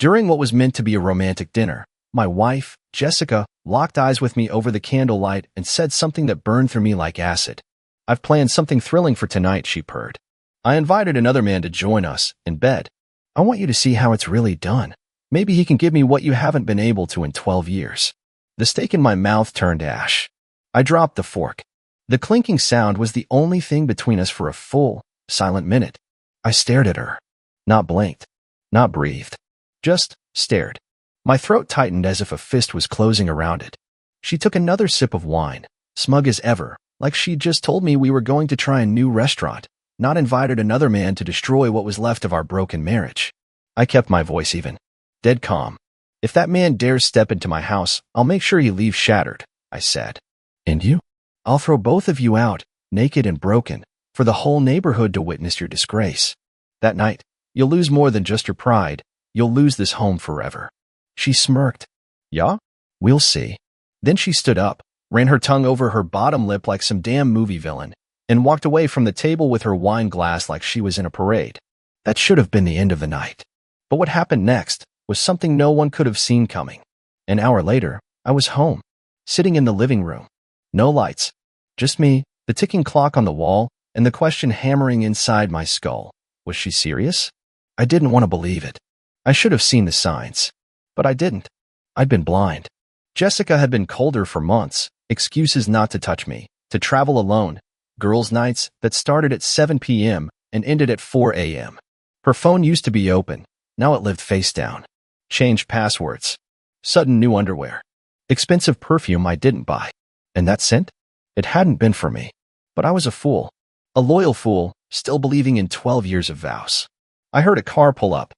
During what was meant to be a romantic dinner, my wife, Jessica, locked eyes with me over the candlelight and said something that burned through me like acid. "I've planned something thrilling for tonight," she purred. "I invited another man to join us in bed. I want you to see how it's really done. Maybe he can give me what you haven't been able to in 12 years. The steak in my mouth turned ash. I dropped the fork. The clinking sound was the only thing between us for a full, silent minute. I stared at her. Not blinked. Not breathed. Just stared. My throat tightened as if a fist was closing around it. She took another sip of wine, smug as ever, like she'd just told me we were going to try a new restaurant, not invited another man to destroy what was left of our broken marriage. I kept my voice even. Dead calm. "If that man dares step into my house, I'll make sure he leaves shattered," I said. "And you? I'll throw both of you out, naked and broken, for the whole neighborhood to witness your disgrace. That night, you'll lose more than just your pride. You'll lose this home forever." She smirked. "Yeah? We'll see." Then she stood up, ran her tongue over her bottom lip like some damn movie villain, and walked away from the table with her wine glass like she was in a parade. That should have been the end of the night. But what happened next was something no one could have seen coming. An hour later, I was home, sitting in the living room. No lights. Just me, the ticking clock on the wall, and the question hammering inside my skull. Was she serious? I didn't want to believe it. I should have seen the signs. But I didn't. I'd been blind. Jessica had been colder for months, excuses not to touch me, to travel alone, girls' nights that started at 7 p.m. and ended at 4 a.m. Her phone used to be open. Now it lived face down. Changed passwords. Sudden new underwear. Expensive perfume I didn't buy. And that scent? It hadn't been for me. But I was a fool. A loyal fool, still believing in 12 years of vows. I heard a car pull up.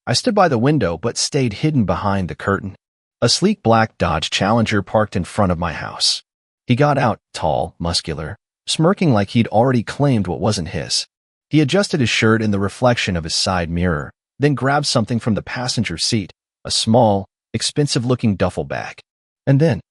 I stood by the window but stayed hidden behind the curtain. A sleek black Dodge Challenger parked in front of my house. He got out, tall, muscular, smirking like he'd already claimed what wasn't his. He adjusted his shirt in the reflection of his side mirror, then grabbed something from the passenger seat, a small, expensive-looking duffel bag. And then,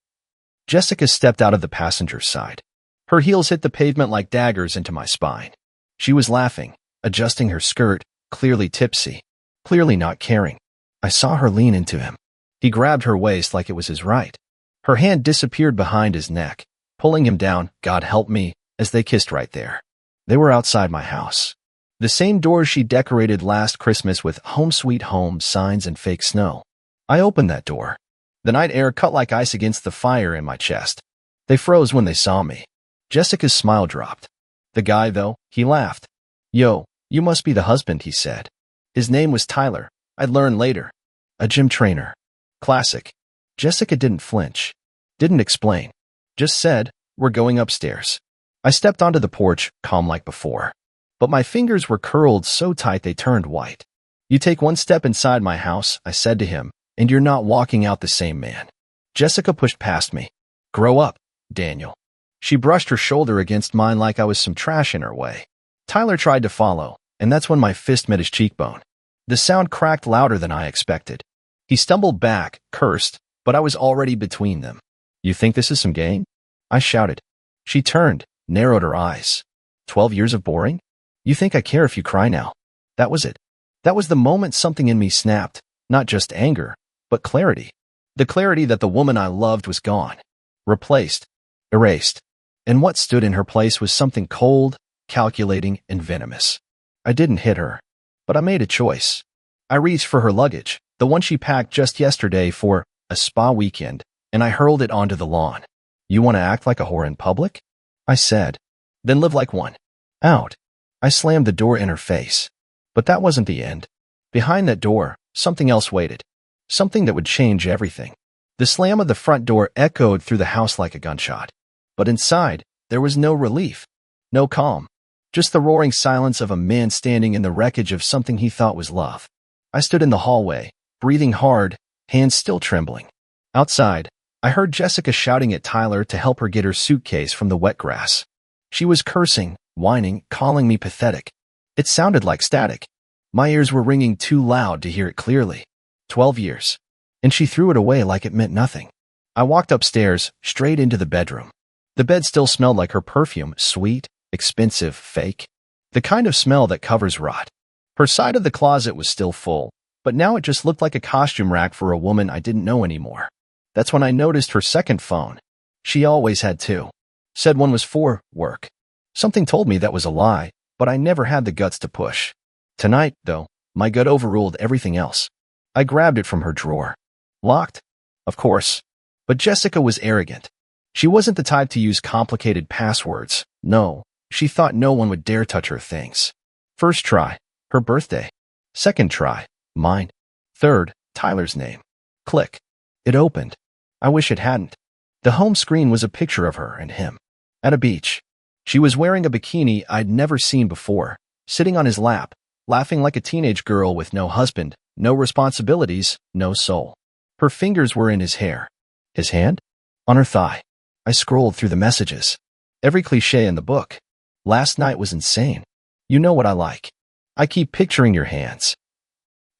Jessica stepped out of the passenger side. Her heels hit the pavement like daggers into my spine. She was laughing, adjusting her skirt, clearly tipsy, clearly not caring. I saw her lean into him. He grabbed her waist like it was his right. Her hand disappeared behind his neck, pulling him down, God help me, as they kissed right there. They were outside my house. The same doors she decorated last Christmas with "Home Sweet Home" signs and fake snow. I opened that door. The night air cut like ice against the fire in my chest. They froze when they saw me. Jessica's smile dropped. The guy, though, he laughed. "Yo, you must be the husband," he said. His name was Tyler. I'd learn later. A gym trainer. Classic. Jessica didn't flinch. Didn't explain. Just said, "We're going upstairs." I stepped onto the porch, calm like before. But my fingers were curled so tight they turned white. "You take one step inside my house," I said to him, "and you're not walking out the same man." Jessica pushed past me. "Grow up, Daniel." She brushed her shoulder against mine like I was some trash in her way. Tyler tried to follow, and that's when my fist met his cheekbone. The sound cracked louder than I expected. He stumbled back, cursed, but I was already between them. "You think this is some game?" I shouted. She turned, narrowed her eyes. 12 years of boring? You think I care if you cry now?" That was it. That was the moment something in me snapped, not just anger, but clarity. The clarity that the woman I loved was gone. Replaced. Erased. And what stood in her place was something cold, calculating, and venomous. I didn't hit her, but I made a choice. I reached for her luggage, the one she packed just yesterday for a spa weekend, and I hurled it onto the lawn. "You want to act like a whore in public?" I said. "Then live like one." Out. I slammed the door in her face. But that wasn't the end. Behind that door, something else waited. Something that would change everything. The slam of the front door echoed through the house like a gunshot. But inside, there was no relief, no calm, just the roaring silence of a man standing in the wreckage of something he thought was love. I stood in the hallway, breathing hard, hands still trembling. Outside, I heard Jessica shouting at Tyler to help her get her suitcase from the wet grass. She was cursing, whining, calling me pathetic. It sounded like static. My ears were ringing too loud to hear it clearly. 12 years. And she threw it away like it meant nothing. I walked upstairs, straight into the bedroom. The bed still smelled like her perfume, sweet, expensive, fake. The kind of smell that covers rot. Her side of the closet was still full, but now it just looked like a costume rack for a woman I didn't know anymore. That's when I noticed her second phone. She always had two. Said one was for work. Something told me that was a lie, but I never had the guts to push. Tonight, though, my gut overruled everything else. I grabbed it from her drawer. Locked? Of course. But Jessica was arrogant. She wasn't the type to use complicated passwords. No, she thought no one would dare touch her things. First try, her birthday. Second try, mine. Third, Tyler's name. Click. It opened. I wish it hadn't. The home screen was a picture of her and him. At a beach. She was wearing a bikini I'd never seen before, sitting on his lap, laughing like a teenage girl with no husband, no responsibilities, no soul. Her fingers were in his hair. His hand? On her thigh. I scrolled through the messages. Every cliché in the book. Last night was insane. You know what I like. I keep picturing your hands.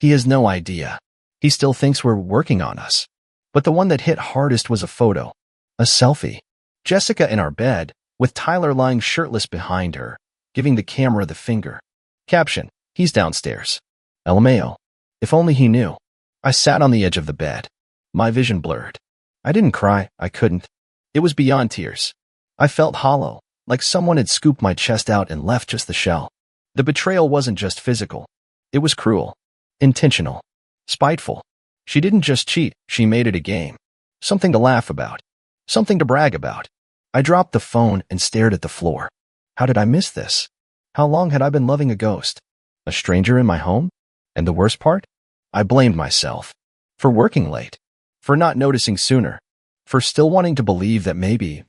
He has no idea. He still thinks we're working on us. But the one that hit hardest was a photo. A selfie. Jessica in our bed, with Tyler lying shirtless behind her, giving the camera the finger. Caption, he's downstairs. LMAO. If only he knew. I sat on the edge of the bed. My vision blurred. I didn't cry, I couldn't. It was beyond tears. I felt hollow, like someone had scooped my chest out and left just the shell. The betrayal wasn't just physical. It was cruel. Intentional. Spiteful. She didn't just cheat, she made it a game. Something to laugh about. Something to brag about. I dropped the phone and stared at the floor. How did I miss this? How long had I been loving a ghost? A stranger in my home? And the worst part? I blamed myself. For working late. For not noticing sooner. For still wanting to believe that maybe,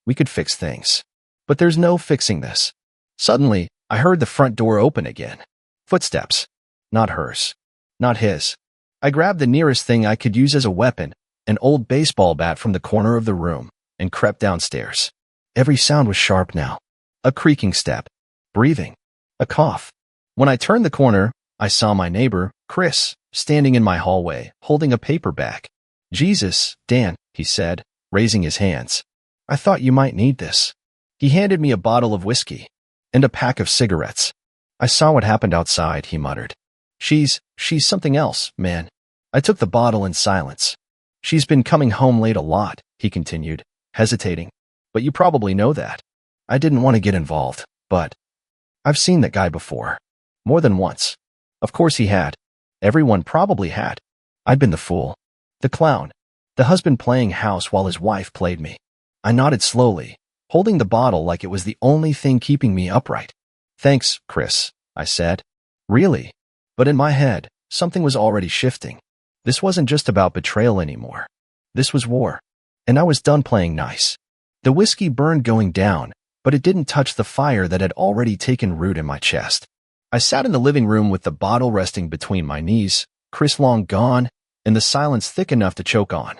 we could fix things. But there's no fixing this. Suddenly, I heard the front door open again. Footsteps. Not hers. Not his. I grabbed the nearest thing I could use as a weapon, an old baseball bat from the corner of the room, and crept downstairs. Every sound was sharp now. A creaking step. Breathing. A cough. When I turned the corner, I saw my neighbor, Chris, standing in my hallway, holding a paper bag. Jesus, Dan, he said, raising his hands. I thought you might need this. He handed me a bottle of whiskey and a pack of cigarettes. I saw what happened outside, he muttered. She's something else, man. I took the bottle in silence. She's been coming home late a lot, he continued, hesitating. But you probably know that. I didn't want to get involved, but I've seen that guy before. More than once. Of course he had. Everyone probably had. I'd been the fool. The clown. The husband playing house while his wife played me. I nodded slowly, holding the bottle like it was the only thing keeping me upright. Thanks, Chris, I said. Really? But in my head, something was already shifting. This wasn't just about betrayal anymore. This was war. And I was done playing nice. The whiskey burned going down, but it didn't touch the fire that had already taken root in my chest. I sat in the living room with the bottle resting between my knees, Chris long gone, and the silence thick enough to choke on.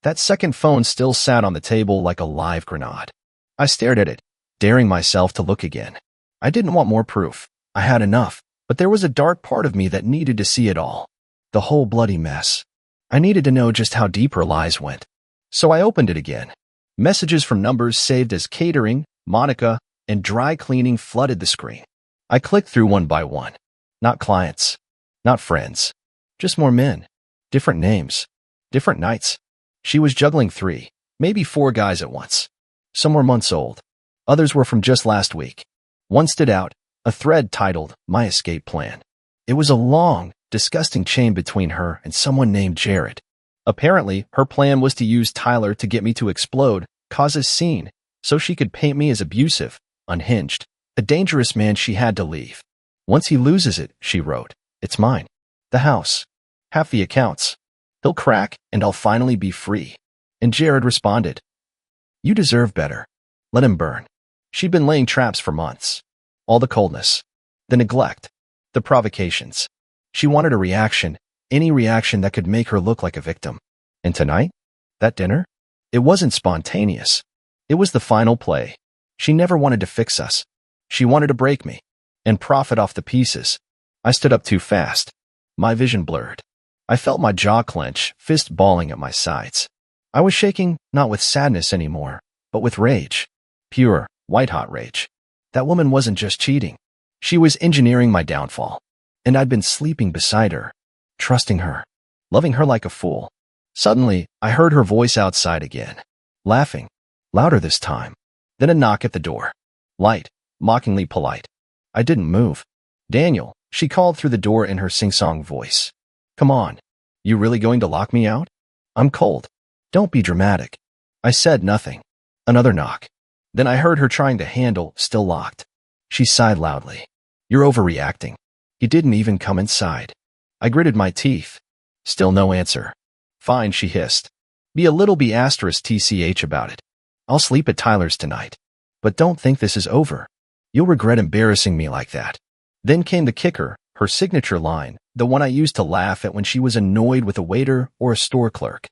That second phone still sat on the table like a live grenade. I stared at it, daring myself to look again. I didn't want more proof. I had enough, but there was a dark part of me that needed to see it all. The whole bloody mess. I needed to know just how deep her lies went. So I opened it again. Messages from numbers saved as catering, Monica, and dry cleaning flooded the screen. I clicked through one by one. Not clients. Not friends. Just more men. Different names. Different nights. She was juggling 3, maybe 4 guys at once. Some were months old. Others were from just last week. One stood out, a thread titled, My Escape Plan. It was a long, disgusting chain between her and someone named Jared. Apparently, her plan was to use Tyler to get me to explode, cause a scene, so she could paint me as abusive, unhinged, a dangerous man she had to leave. Once he loses it, she wrote, it's mine. The house. Half the accounts. He'll crack, and I'll finally be free. And Jared responded, you deserve better. Let him burn. She'd been laying traps for months. All the coldness. The neglect. The provocations. She wanted a reaction, any reaction that could make her look like a victim. And tonight? That dinner? It wasn't spontaneous. It was the final play. She never wanted to fix us. She wanted to break me. And profit off the pieces. I stood up too fast. My vision blurred. I felt my jaw clench, fist balling at my sides. I was shaking, not with sadness anymore, but with rage. Pure, white-hot rage. That woman wasn't just cheating. She was engineering my downfall. And I'd been sleeping beside her. trusting her, loving her like a fool. Suddenly, I heard her voice outside again, laughing, louder this time. Then a knock at the door. Light, mockingly polite. I didn't move. Daniel, she called through the door in her sing-song voice. Come on. You really going to lock me out? I'm cold. Don't be dramatic. I said nothing. Another knock. Then I heard her trying to handle, still locked. She sighed loudly. You're overreacting. He didn't even come inside. I gritted my teeth. Still no answer. Fine, she hissed. Be a little b*tch about it. I'll sleep at Tyler's tonight. But don't think this is over. You'll regret embarrassing me like that. Then came the kicker, her signature line, the one I used to laugh at when she was annoyed with a waiter or a store clerk.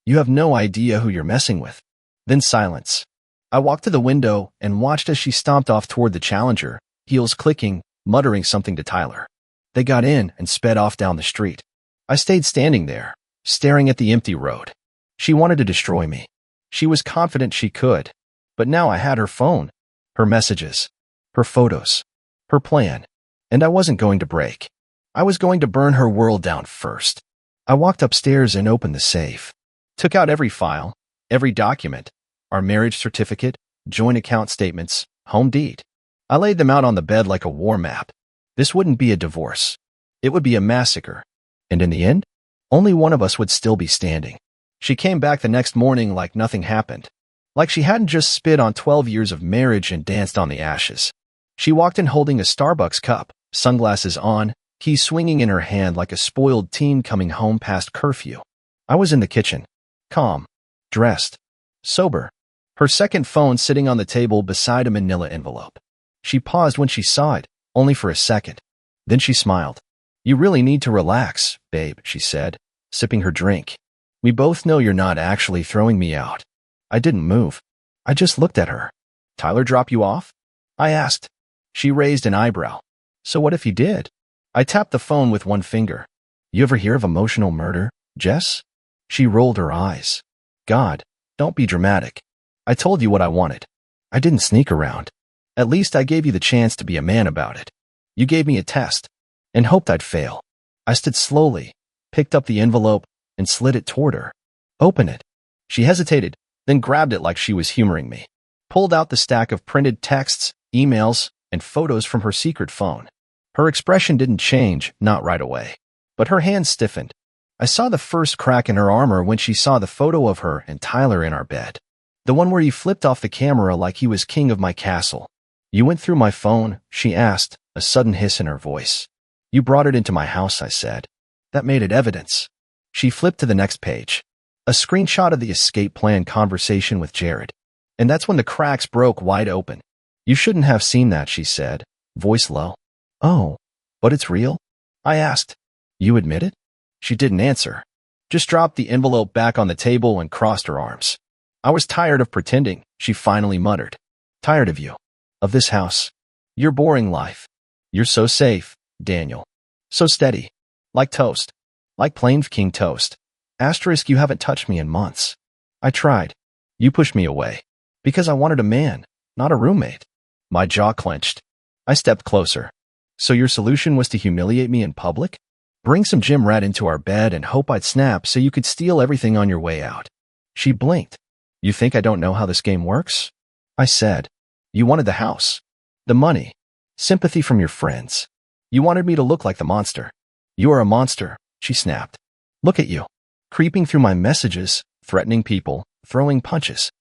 You have no idea who you're messing with. Then silence. I walked to the window and watched as she stomped off toward the Challenger, heels clicking, muttering something to Tyler. They got in and sped off down the street. I stayed standing there, staring at the empty road. She wanted to destroy me. She was confident she could. But now I had her phone, her messages, her photos, her plan, and I wasn't going to break. I was going to burn her world down first. I walked upstairs and opened the safe. Took out every file, every document, our marriage certificate, joint account statements, home deed. I laid them out on the bed like a war map. This wouldn't be a divorce. It would be a massacre. And in the end, only one of us would still be standing. She came back the next morning like nothing happened. Like she hadn't just spit on 12 years of marriage and danced on the ashes. She walked in holding a Starbucks cup, sunglasses on, keys swinging in her hand like a spoiled teen coming home past curfew. I was in the kitchen, calm, dressed, sober, her second phone sitting on the table beside a manila envelope. She paused when she saw it, only for a second. Then she smiled. You really need to relax, babe, she said, sipping her drink. We both know you're not actually throwing me out. I didn't move. I just looked at her. Tyler drop you off? I asked. She raised an eyebrow. So what if he did? I tapped the phone with one finger. You ever hear of emotional murder, Jess? She rolled her eyes. God, don't be dramatic. I told you what I wanted. I didn't sneak around. At least I gave you the chance to be a man about it. You gave me a test and hoped I'd fail. I stood slowly, picked up the envelope, and slid it toward her. Open it. She hesitated, then grabbed it like she was humoring me. Pulled out the stack of printed texts, emails, and photos from her secret phone. Her expression didn't change, not right away. But her hands stiffened. I saw the first crack in her armor when she saw the photo of her and Tyler in our bed. The one where he flipped off the camera like he was king of my castle. You went through my phone, she asked, a sudden hiss in her voice. You brought it into my house, I said. That made it evidence. She flipped to the next page. A screenshot of the escape plan conversation with Jared. And that's when the cracks broke wide open. You shouldn't have seen that, she said, voice low. Oh, but it's real? I asked. You admit it? She didn't answer. Just dropped the envelope back on the table and crossed her arms. I was tired of pretending, she finally muttered. Tired of you. Of this house. Your boring life. You're so safe, Daniel. So steady. Like toast. Like plain king toast. Asterisk, you haven't touched me in months. I tried. You pushed me away. Because I wanted a man, not a roommate. My jaw clenched. I stepped closer. So your solution was to humiliate me in public? Bring some gym rat into our bed and hope I'd snap so you could steal everything on your way out. She blinked. You think I don't know how this game works? I said. You wanted the house. The money. Sympathy from your friends. You wanted me to look like the monster. You are a monster, she snapped. Look at you. Creeping through my messages, threatening people, throwing punches.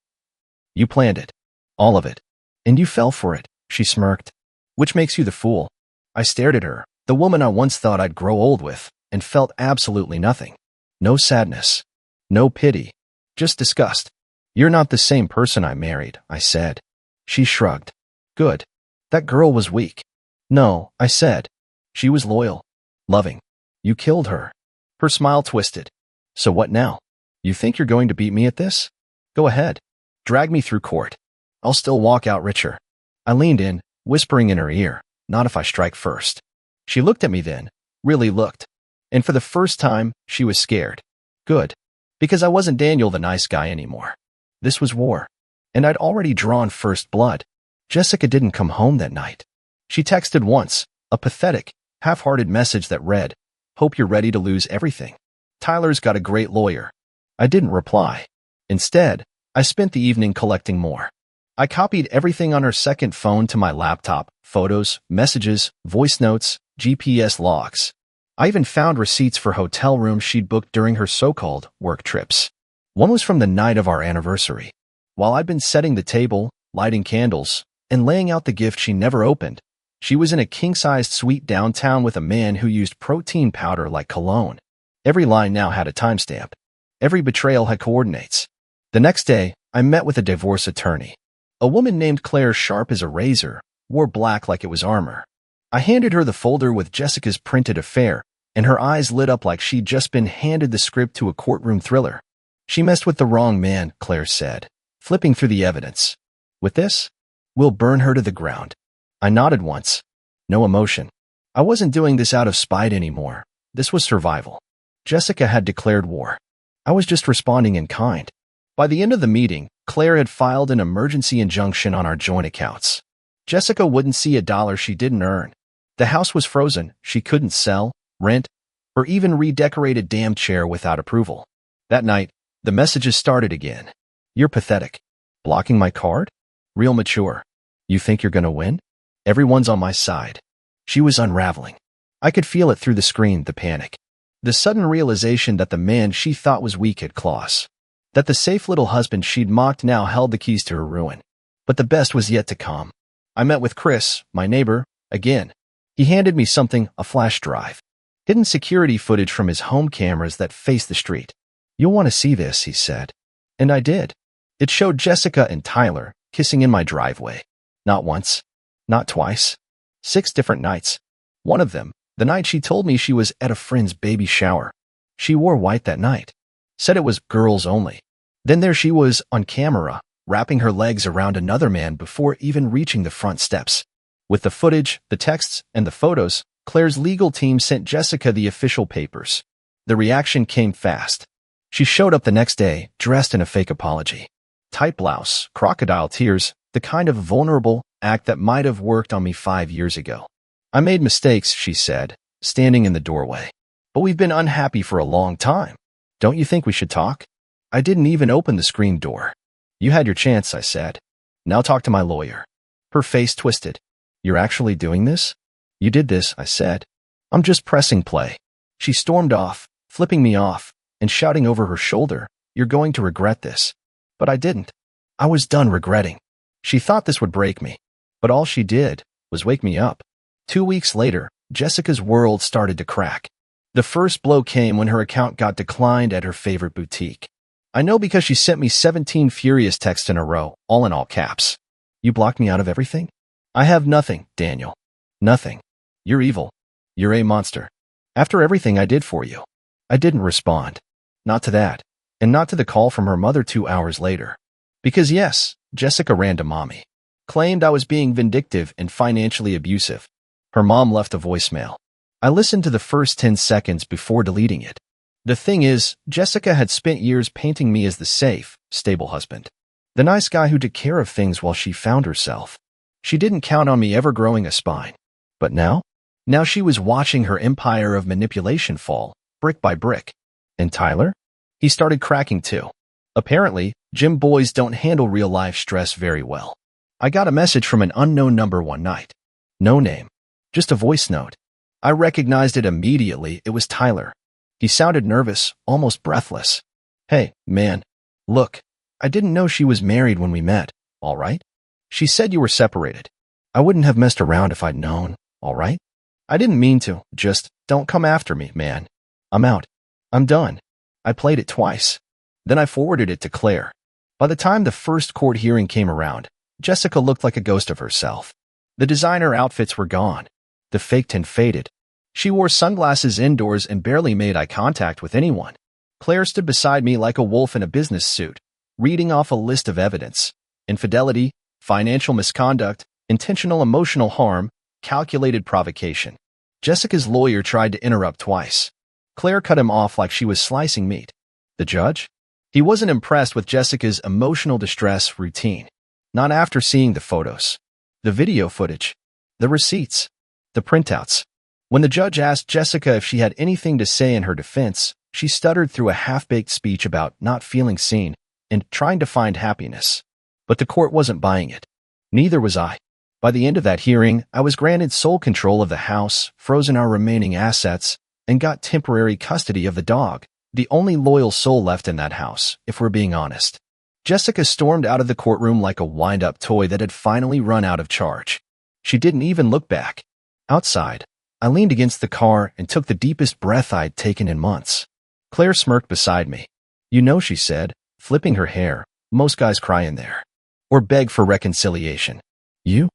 You planned it. All of it. And you fell for it, she smirked. Which makes you the fool. I stared at her, the woman I once thought I'd grow old with, and felt absolutely nothing. No sadness. No pity. Just disgust. You're not the same person I married, I said. She shrugged. Good. That girl was weak. No, I said. She was loyal. Loving. You killed her. Her smile twisted. So what now? You think you're going to beat me at this? Go ahead. Drag me through court. I'll still walk out richer. I leaned in, whispering in her ear, not if I strike first. She looked at me then, really looked. And for the first time, she was scared. Good. Because I wasn't Daniel the nice guy anymore. This was war. And I'd already drawn first blood. Jessica didn't come home that night. She texted once, a pathetic, half-hearted message that read, Hope you're ready to lose everything. Tyler's got a great lawyer. I didn't reply. Instead, I spent the evening collecting more. I copied everything on her second phone to my laptop: photos, messages, voice notes, GPS logs. I even found receipts for hotel rooms she'd booked during her so-called work trips. One was from the night of our anniversary. While I'd been setting the table, lighting candles, and laying out the gift she never opened, she was in a king-sized suite downtown with a man who used protein powder like cologne. Every line now had a timestamp. Every betrayal had coordinates. The next day, I met with a divorce attorney. A woman named Claire, sharp as a razor, wore black like it was armor. I handed her the folder with Jessica's printed affair, and her eyes lit up like she'd just been handed the script to a courtroom thriller. She messed with the wrong man, Claire said, flipping through the evidence. With this, we'll burn her to the ground. I nodded once. No emotion. I wasn't doing this out of spite anymore. This was survival. Jessica had declared war. I was just responding in kind. By the end of the meeting, Claire had filed an emergency injunction on our joint accounts. Jessica wouldn't see a dollar she didn't earn. The house was frozen. She couldn't sell, rent, or even redecorate a damn chair without approval. That night, the messages started again. You're pathetic. Blocking my card? Real mature. You think you're gonna win? Everyone's on my side. She was unraveling. I could feel it through the screen, the panic. The sudden realization that the man she thought was weak had claws. That the safe little husband she'd mocked now held the keys to her ruin. But the best was yet to come. I met with Chris, my neighbor, again. He handed me something, a flash drive. Hidden security footage from his home cameras that faced the street. You'll want to see this, he said. And I did. It showed Jessica and Tyler kissing in my driveway. Not once. Not twice. 6 different nights. One of them, the night she told me she was at a friend's baby shower. She wore white that night. Said it was girls only. Then there she was, on camera, wrapping her legs around another man before even reaching the front steps. With the footage, the texts, and the photos, Claire's legal team sent Jessica the official papers. The reaction came fast. She showed up the next day, dressed in a fake apology. Tight blouse, crocodile tears, the kind of vulnerable act that might have worked on me 5 years ago. I made mistakes, she said, standing in the doorway. But we've been unhappy for a long time. Don't you think we should talk? I didn't even open the screen door. You had your chance, I said. Now talk to my lawyer. Her face twisted. You're actually doing this? You did this, I said. I'm just pressing play. She stormed off, flipping me off, and shouting over her shoulder, you're going to regret this. But I didn't. I was done regretting. She thought this would break me. But all she did was wake me up. 2 weeks later, Jessica's world started to crack. The first blow came when her account got declined at her favorite boutique. I know because she sent me 17 furious texts in a row, all in all caps. You blocked me out of everything? I have nothing, Daniel. Nothing. You're evil. You're a monster. After everything I did for you. I didn't respond. Not to that. And not to the call from her mother 2 hours later. Because yes, Jessica ran to mommy. Claimed I was being vindictive and financially abusive. Her mom left a voicemail. I listened to the first 10 seconds before deleting it. The thing is, Jessica had spent years painting me as the safe, stable husband. The nice guy who took care of things while she found herself. She didn't count on me ever growing a spine. But now? Now she was watching her empire of manipulation fall, brick by brick. And Tyler? He started cracking too. Apparently, gym boys don't handle real-life stress very well. I got a message from an unknown number one night. No name. Just a voice note. I recognized it immediately. It was Tyler. He sounded nervous, almost breathless. Hey, man. Look, I didn't know she was married when we met, all right? She said you were separated. I wouldn't have messed around if I'd known, all right? I didn't mean to, just don't come after me, man. I'm out. I'm done. I played it twice. Then I forwarded it to Claire. By the time the first court hearing came around, Jessica looked like a ghost of herself. The designer outfits were gone. The fake tan faded. She wore sunglasses indoors and barely made eye contact with anyone. Claire stood beside me like a wolf in a business suit, reading off a list of evidence. Infidelity, financial misconduct, intentional emotional harm, calculated provocation. Jessica's lawyer tried to interrupt twice. Claire cut him off like she was slicing meat. The judge? He wasn't impressed with Jessica's emotional distress routine. Not after seeing the photos, the video footage, the receipts, the printouts. When the judge asked Jessica if she had anything to say in her defense, she stuttered through a half-baked speech about not feeling seen and trying to find happiness. But the court wasn't buying it. Neither was I. By the end of that hearing, I was granted sole control of the house, frozen our remaining assets, and got temporary custody of the dog, the only loyal soul left in that house, if we're being honest. Jessica stormed out of the courtroom like a wind-up toy that had finally run out of charge. She didn't even look back. Outside, I leaned against the car and took the deepest breath I'd taken in months. Claire smirked beside me. "You know," she said, flipping her hair, "most guys cry in there. Or beg for reconciliation. You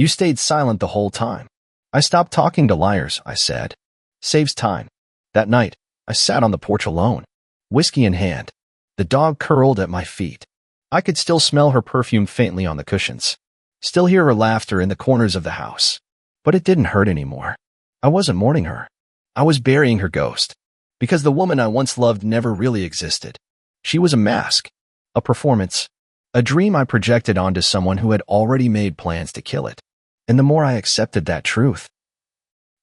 stayed silent the whole time." "I stopped talking to liars," I said. "Saves time." That night, I sat on the porch alone, whiskey in hand. The dog curled at my feet. I could still smell her perfume faintly on the cushions. Still hear her laughter in the corners of the house. But it didn't hurt anymore. I wasn't mourning her. I was burying her ghost. Because the woman I once loved never really existed. She was a mask, a performance, a dream I projected onto someone who had already made plans to kill it. And the more I accepted that truth,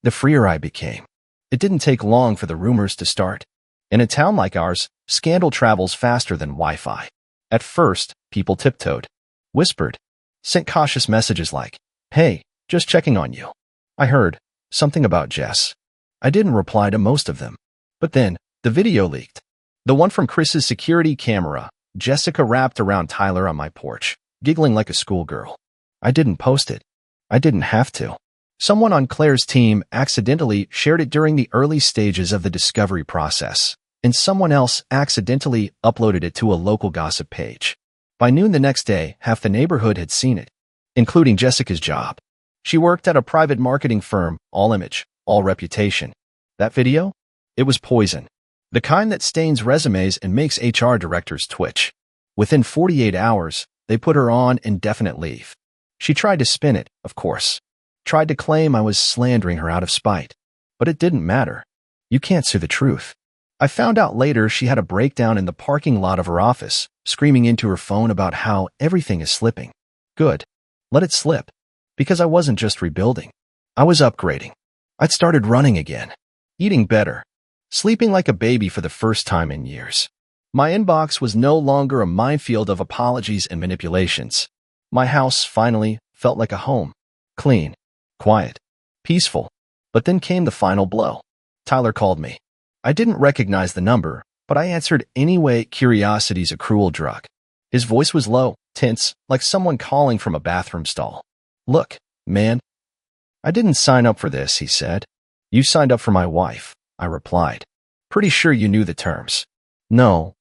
the freer I became. It didn't take long for the rumors to start. In a town like ours, scandal travels faster than Wi-Fi. At first, people tiptoed, whispered, sent cautious messages like, "Hey, just checking on you." I heard something about Jess. I didn't reply to most of them. But then, the video leaked. The one from Chris's security camera, Jessica wrapped around Tyler on my porch, giggling like a schoolgirl. I didn't post it. I didn't have to. Someone on Claire's team accidentally shared it during the early stages of the discovery process, and someone else accidentally uploaded it to a local gossip page. By noon the next day, half the neighborhood had seen it, including Jessica's job. She worked at a private marketing firm, all image, all reputation. That video? It was poison. The kind that stains resumes and makes HR directors twitch. Within 48 hours, they put her on indefinite leave. She tried to spin it, of course. Tried to claim I was slandering her out of spite. But it didn't matter. You can't sue the truth. I found out later she had a breakdown in the parking lot of her office, screaming into her phone about how everything is slipping. Good. Let it slip. Because I wasn't just rebuilding. I was upgrading. I'd started running again. Eating better. Sleeping like a baby for the first time in years. My inbox was no longer a minefield of apologies and manipulations. My house, finally, felt like a home. Clean. Quiet. Peaceful. But then came the final blow. Tyler called me. I didn't recognize the number, but I answered anyway. Curiosity's a cruel drug. His voice was low, tense, like someone calling from a bathroom stall. "Look, man. I didn't sign up for this," he said. "You signed up for my wife," I replied. "Pretty sure you knew the terms." No,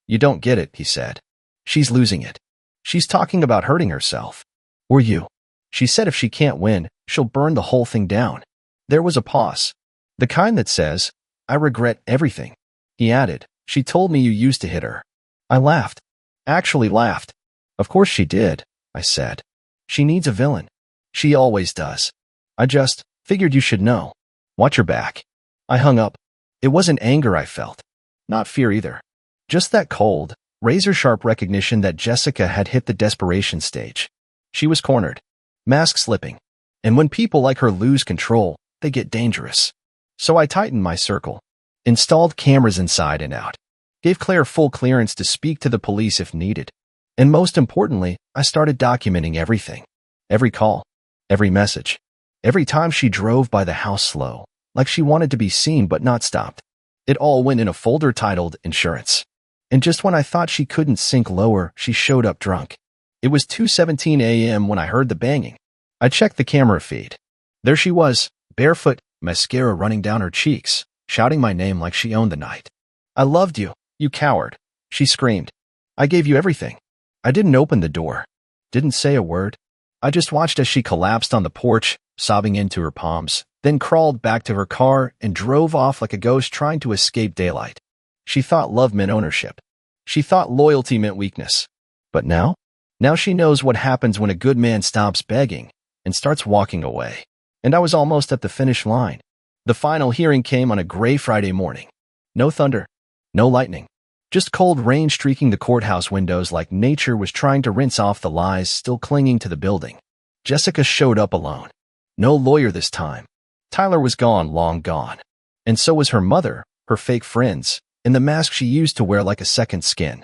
you don't get it," he said. "She's losing it. She's talking about hurting herself. Or you. She said if she can't win, she'll burn the whole thing down." There was a pause. The kind that says, "I regret everything." He added, "She told me you used to hit her." I laughed. Actually laughed. "Of course she did," I said. "She needs a villain. She always does. I just figured you should know. Watch your back." I hung up. It wasn't anger I felt. Not fear either. Just that cold, razor-sharp recognition that Jessica had hit the desperation stage. She was cornered. Mask slipping. And when people like her lose control, they get dangerous. So I tightened my circle. Installed cameras inside and out. Gave Claire full clearance to speak to the police if needed. And most importantly, I started documenting everything. Every call. Every message. Every time she drove by the house slow, like she wanted to be seen but not stopped. It all went in a folder titled Insurance. And just when I thought she couldn't sink lower, she showed up drunk. It was 2:17 a.m. when I heard the banging. I checked the camera feed. There she was, barefoot, mascara running down her cheeks, shouting my name like she owned the night. "I loved you, you coward," she screamed. "I gave you everything." I didn't open the door. Didn't say a word. I just watched as she collapsed on the porch, sobbing into her palms, then crawled back to her car and drove off like a ghost trying to escape daylight. She thought love meant ownership. She thought loyalty meant weakness. But now? Now she knows what happens when a good man stops begging and starts walking away. And I was almost at the finish line. The final hearing came on a gray Friday morning. No thunder. No lightning. Just cold rain streaking the courthouse windows like nature was trying to rinse off the lies still clinging to the building. Jessica showed up alone. No lawyer this time. Tyler was gone, long gone. And so was her mother, her fake friends, and the mask she used to wear like a second skin.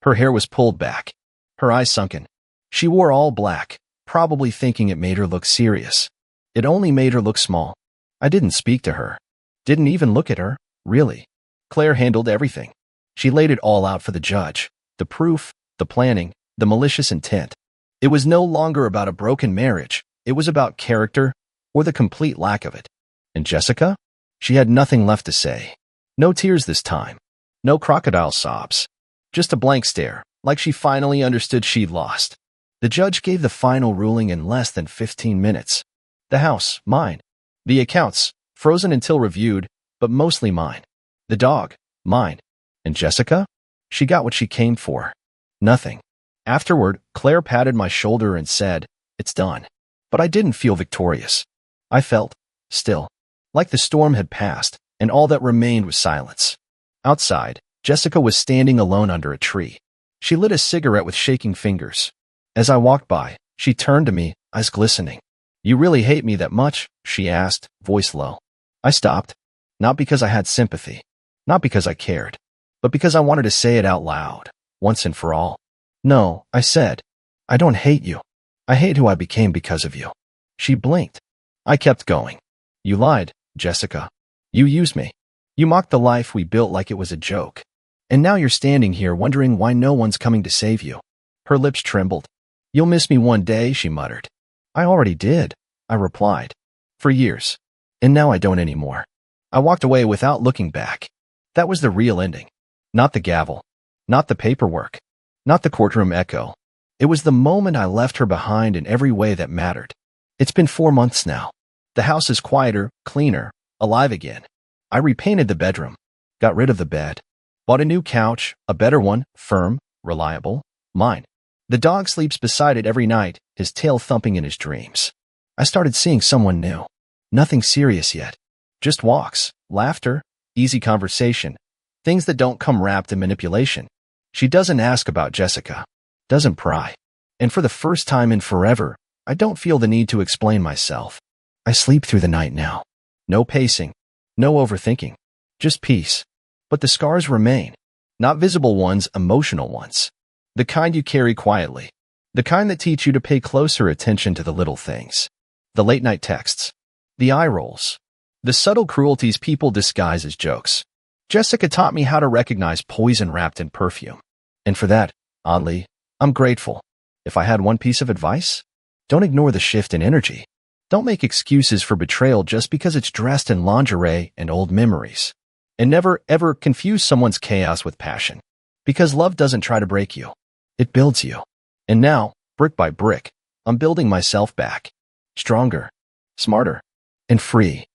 Her hair was pulled back, her eyes sunken. She wore all black, probably thinking it made her look serious. It only made her look small. I didn't speak to her. Didn't even look at her, really. Claire handled everything. She laid it all out for the judge. The proof, the planning, the malicious intent. It was no longer about a broken marriage. It was about character, or the complete lack of it. And Jessica? She had nothing left to say. No tears this time. No crocodile sobs. Just a blank stare, like she finally understood she'd lost. The judge gave the final ruling in less than 15 minutes. The house, mine. The accounts, frozen until reviewed, but mostly mine. The dog, mine. And Jessica? She got what she came for. Nothing. Afterward, Claire patted my shoulder and said, "It's done." But I didn't feel victorious. I felt, still, like the storm had passed, and all that remained was silence. Outside, Jessica was standing alone under a tree. She lit a cigarette with shaking fingers. As I walked by, she turned to me, eyes glistening. "You really hate me that much?" she asked, voice low. I stopped. Not because I had sympathy. Not because I cared. But because I wanted to say it out loud, once and for all. "No," I said. "I don't hate you. I hate who I became because of you." She blinked. I kept going. "You lied, Jessica. You used me. You mocked the life we built like it was a joke. And now you're standing here wondering why no one's coming to save you." Her lips trembled. "You'll miss me one day," she muttered. "I already did," I replied. "For years. And now I don't anymore." I walked away without looking back. That was the real ending. Not the gavel. Not the paperwork. Not the courtroom echo. It was the moment I left her behind in every way that mattered. It's been 4 months now. The house is quieter, cleaner, alive again. I repainted the bedroom, got rid of the bed, bought a new couch, a better one, firm, reliable, mine. The dog sleeps beside it every night, his tail thumping in his dreams. I started seeing someone new. Nothing serious yet. Just walks, laughter, easy conversation, things that don't come wrapped in manipulation. She doesn't ask about Jessica, doesn't pry. And for the first time in forever, I don't feel the need to explain myself. I sleep through the night now. No pacing, no overthinking, just peace. But the scars remain. Not visible ones, emotional ones. The kind you carry quietly. The kind that teach you to pay closer attention to the little things. The late-night texts. The eye rolls. The subtle cruelties people disguise as jokes. Jessica taught me how to recognize poison wrapped in perfume. And for that, oddly, I'm grateful. If I had one piece of advice, don't ignore the shift in energy. Don't make excuses for betrayal just because it's dressed in lingerie and old memories. And never, ever confuse someone's chaos with passion. Because love doesn't try to break you. It builds you. And now, brick by brick, I'm building myself back. Stronger, smarter, and free.